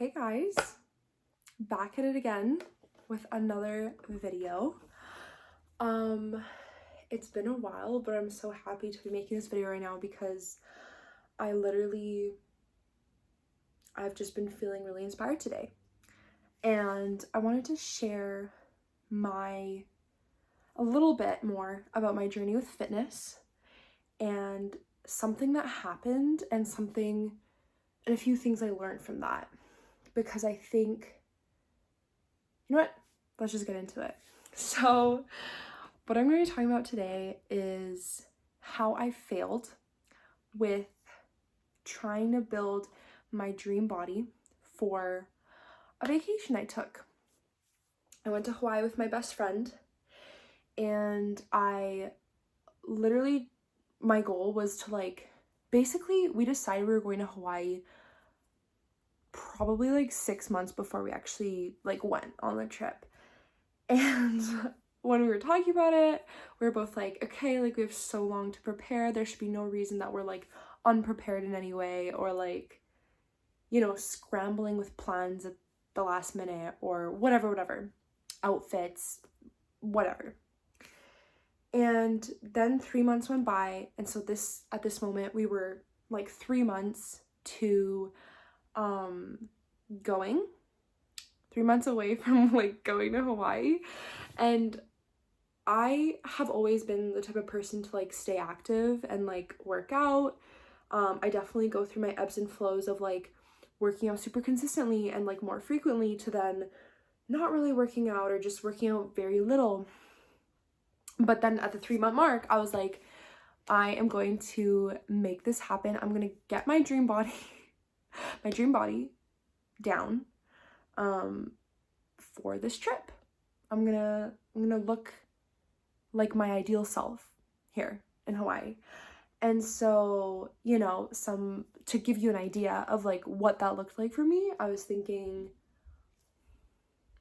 Hey guys, back at it again with another video. It's been a while, but I'm so happy to be making this video right now because I've just been feeling really inspired today. And I wanted to share a little bit more about my journey with fitness and something that happened and a few things I learned from that. Because I think, you know what, let's just get into it. So what I'm going to be talking about today is how I failed with trying to build my dream body for a vacation I took. I went to Hawaii with my best friend, and my goal was to basically we decided we were going to Hawaii probably 6 months before we actually went on the trip. And when we were talking about it, we were both like, okay, we have so long to prepare. There should be no reason that we're unprepared in any way or scrambling with plans at the last minute or whatever, outfits, whatever. And then 3 months went by, and so at this moment we were 3 months to going 3 months away from going to Hawaii. And I have always been the type of person to stay active and work out. I definitely go through my ebbs and flows of working out super consistently and more frequently to then not really working out or just working out very little. But then at the 3-month mark, I was like, I am going to make this happen. I'm going to get my dream body down for this trip. I'm gonna look like my ideal self here in Hawaii. And so, to give you an idea of what that looked like for me, I was thinking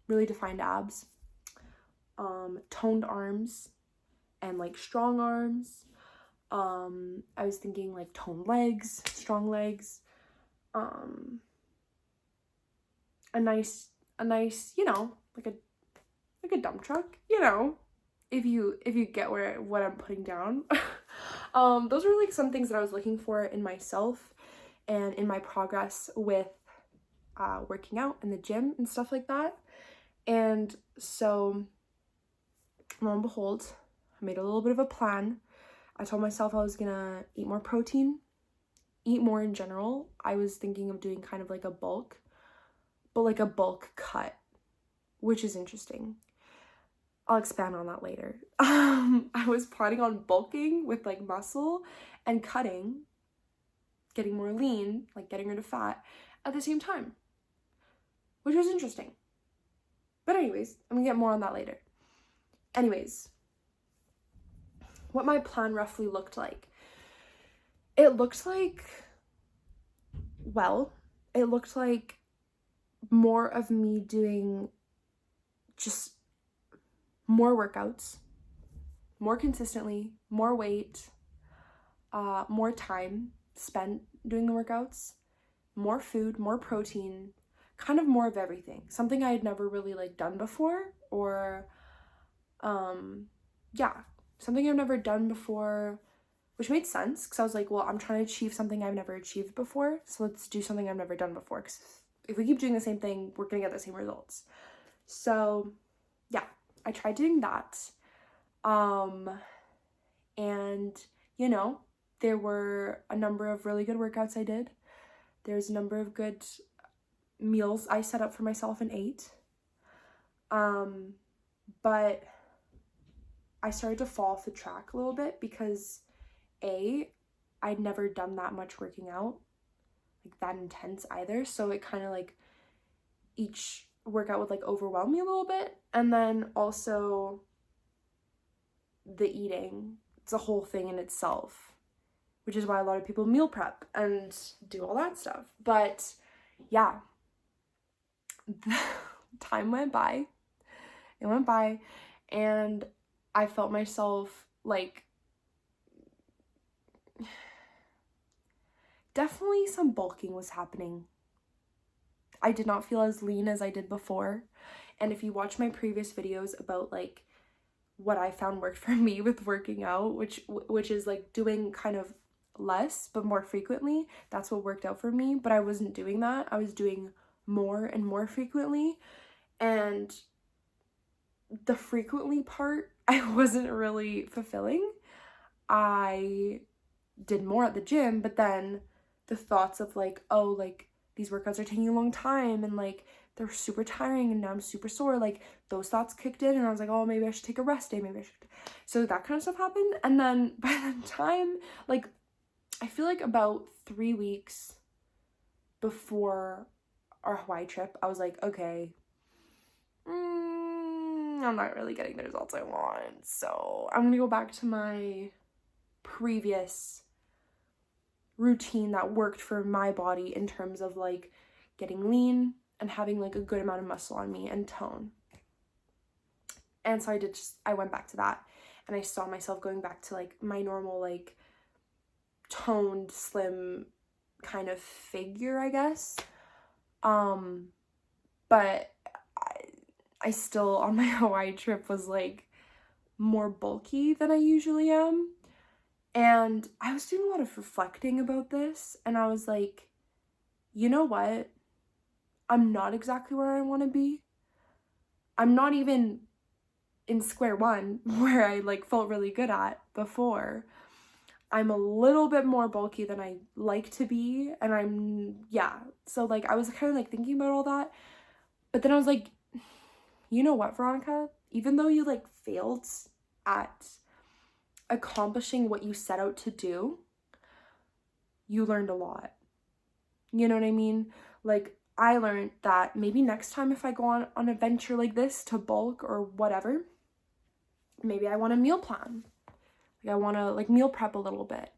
really defined abs, toned arms, and strong arms. I was thinking toned legs, strong legs, a nice, like a dump truck, if you get what I'm putting down. Those were some things that I was looking for in myself and in my progress with working out in the gym and stuff like that. And so lo and behold, I made a little bit of a plan. I told myself I was gonna eat more protein, eat more in general. I was thinking of doing kind of a bulk, but a bulk cut, which is interesting. I'll expand on that later. I was planning on bulking with muscle and cutting, getting more lean, getting rid of fat at the same time, which was interesting. But anyways, I'm gonna get more on that later. Anyways, what my plan roughly looked like. It looked like more of me doing just more workouts, more consistently, more weight, more time spent doing the workouts, more food, more protein, kind of more of everything. Something I had never really done before, or something I've never done before, which made sense because I was like, well, I'm trying to achieve something I've never achieved before, so let's do something I've never done before, because if we keep doing the same thing, we're gonna get the same results. So yeah, I tried doing that. And there were a number of really good workouts I did. There's a number of good meals I set up for myself and ate. But I started to fall off the track a little bit because I'd never done that much working out, that intense either. So it kind of each workout would overwhelm me a little bit. And then also the eating, it's a whole thing in itself, which is why a lot of people meal prep and do all that stuff. But yeah, time went by. It went by, and I felt myself definitely some bulking was happening I did not feel as lean as I did before. And if you watch my previous videos about like what I found worked for me with working out, which is like doing kind of less but more frequently, that's what worked out for me. But I wasn't doing that. I was doing more and more frequently, and the frequently part I wasn't really fulfilling. I did more at the gym, but then the thoughts of like, oh, like these workouts are taking a long time and like they're super tiring and now I'm super sore, like those thoughts kicked in and I was like, oh, maybe I should take a rest day, maybe I should. So that kind of stuff happened. And then by the time, like, I feel like about 3 weeks before our Hawaii trip, I was like, okay, I'm not really getting the results I want, so I'm gonna go back to my previous routine that worked for my body in terms of like getting lean and having like a good amount of muscle on me and tone. And so I went back to that, and I saw myself going back to like my normal like toned, slim kind of figure, I guess. But I still on my Hawaii trip was like more bulky than I usually am. And I was doing a lot of reflecting about this, and I was like, you know what? I'm not exactly where I want to be. I'm not even in square one where I like felt really good at before. I'm a little bit more bulky than I like to be, and so like I was kind of like thinking about all that, but then I was like, you know what, Veronica? Even though you like failed at accomplishing what you set out to do, you learned a lot. You know what I mean? Like, I learned that maybe next time if I go on an adventure like this to bulk or whatever, maybe I want a meal plan. Like, I want to like meal prep a little bit.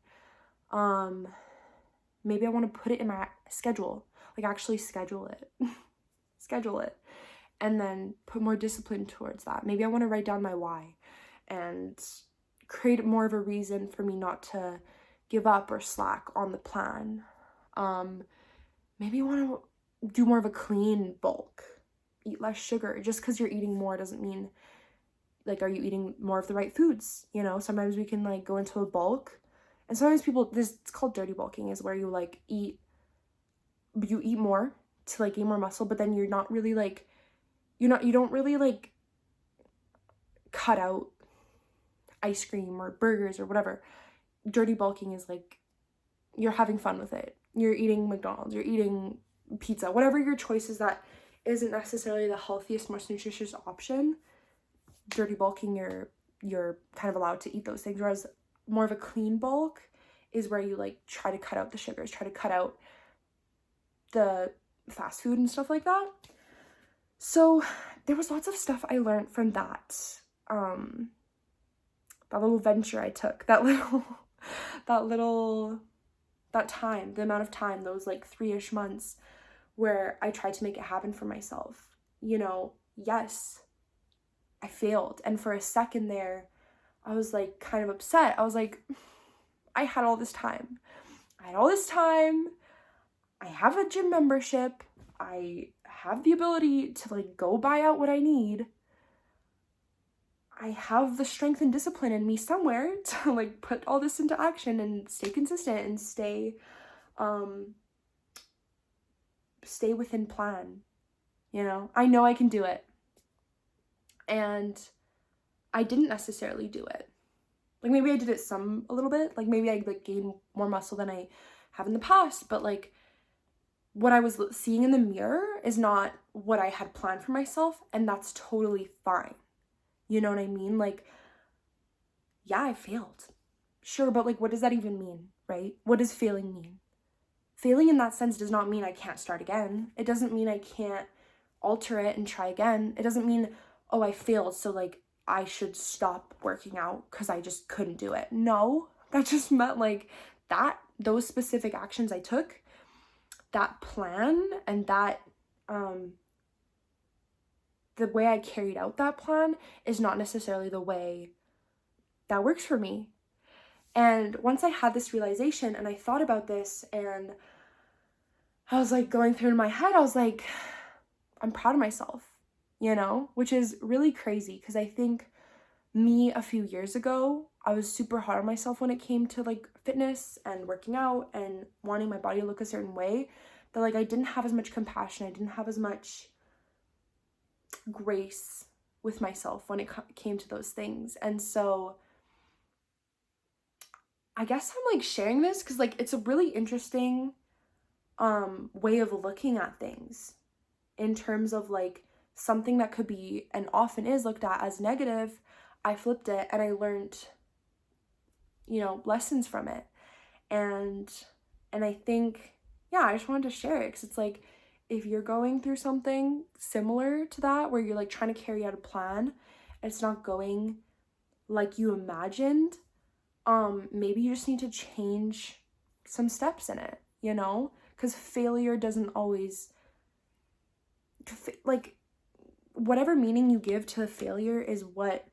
Maybe I want to put it in my schedule, like actually schedule it, and then put more discipline towards that. Maybe I want to write down my why and create more of a reason for me not to give up or slack on the plan. Maybe you want to do more of a clean bulk, eat less sugar. Just because you're eating more doesn't mean, like, are you eating more of the right foods? You know, sometimes we can like go into a bulk, and sometimes it's called dirty bulking, is where you like eat more to like gain more muscle, but then you're not really like, you don't really like cut out ice cream or burgers or whatever. Dirty bulking is like you're having fun with it. You're eating McDonald's, you're eating pizza, whatever your choice is that isn't necessarily the healthiest, most nutritious option. Dirty bulking, you're kind of allowed to eat those things, whereas more of a clean bulk is where you like try to cut out the sugars, try to cut out the fast food and stuff like that. So there was lots of stuff I learned from that little venture I took, that time, the amount of time, those like 3-ish months where I tried to make it happen for myself. You know, yes, I failed. And for a second there, I was like kind of upset. I was like, I had all this time. I have a gym membership. I have the ability to like go buy out what I need. I have the strength and discipline in me somewhere to like put all this into action and stay consistent and stay within plan. You know, I know I can do it. And I didn't necessarily do it. Like, maybe I did it a little bit. Like, maybe I like gained more muscle than I have in the past, but like what I was seeing in the mirror is not what I had planned for myself, and that's totally fine. You know what I mean? Like, yeah, I failed. Sure, but like, what does that even mean, right? What does failing mean? Failing in that sense does not mean I can't start again. It doesn't mean I can't alter it and try again. It doesn't mean, oh, I failed, so like I should stop working out because I just couldn't do it. No, that just meant like those specific actions I took, that plan, and that the way I carried out that plan is not necessarily the way that works for me. And once I had this realization and I thought about this, and I was like going through in my head, I was like, I'm proud of myself, you know, which is really crazy because I think me a few years ago, I was super hard on myself when it came to like fitness and working out and wanting my body to look a certain way, that like I didn't have as much compassion, I didn't have as much grace with myself when it came to those things. And so I guess I'm like sharing this because like it's a really interesting way of looking at things in terms of like something that could be and often is looked at as negative. I flipped it and I learned, you know, lessons from it. And I think, yeah, I just wanted to share it because it's like, if you're going through something similar to that, where you're like trying to carry out a plan and it's not going like you imagined, maybe you just need to change some steps in it, you know? Because failure doesn't always, like, whatever meaning you give to failure is what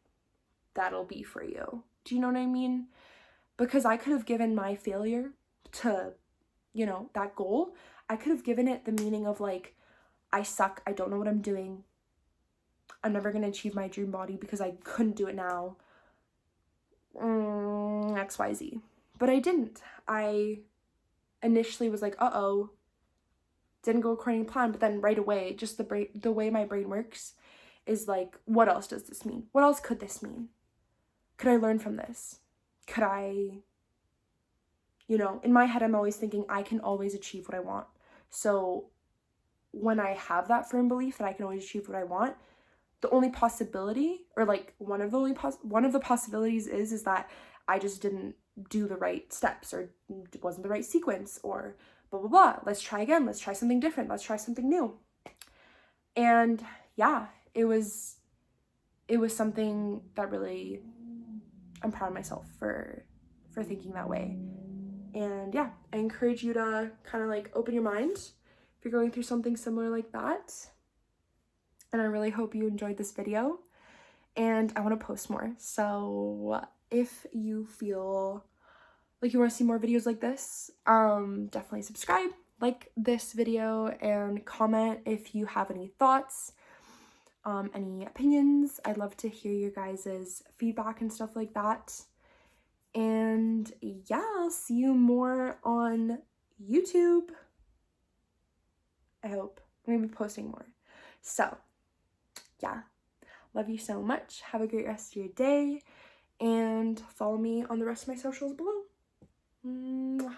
that'll be for you. Do you know what I mean? Because I could have given my failure to, you know, that goal, I could have given it the meaning of like, I suck, I don't know what I'm doing, I'm never gonna achieve my dream body because I couldn't do it now, XYZ. But I didn't. I initially was like, uh-oh, didn't go according to plan, but then right away, just the way my brain works is like, what else does this mean? What else could this mean? Could I learn from this? Could I, you know, in my head, I'm always thinking I can always achieve what I want. So when I have that firm belief that I can always achieve what I want, the only possibility, or like one of the possibilities is that I just didn't do the right steps, or it wasn't the right sequence, or blah, blah, blah. Let's try again. Let's try something different. Let's try something new. And yeah, it was something that really, I'm proud of myself for thinking that way. And yeah, I encourage you to kind of like open your mind if you're going through something similar like that. And I really hope you enjoyed this video, and I want to post more. So if you feel like you want to see more videos like this, definitely subscribe, like this video, and comment if you have any thoughts, any opinions. I'd love to hear your guys' feedback and stuff like that. And yeah, I'll see you more on YouTube. I hope. I'm gonna be posting more. So yeah, love you so much. Have a great rest of your day, and follow me on the rest of my socials below. Mwah.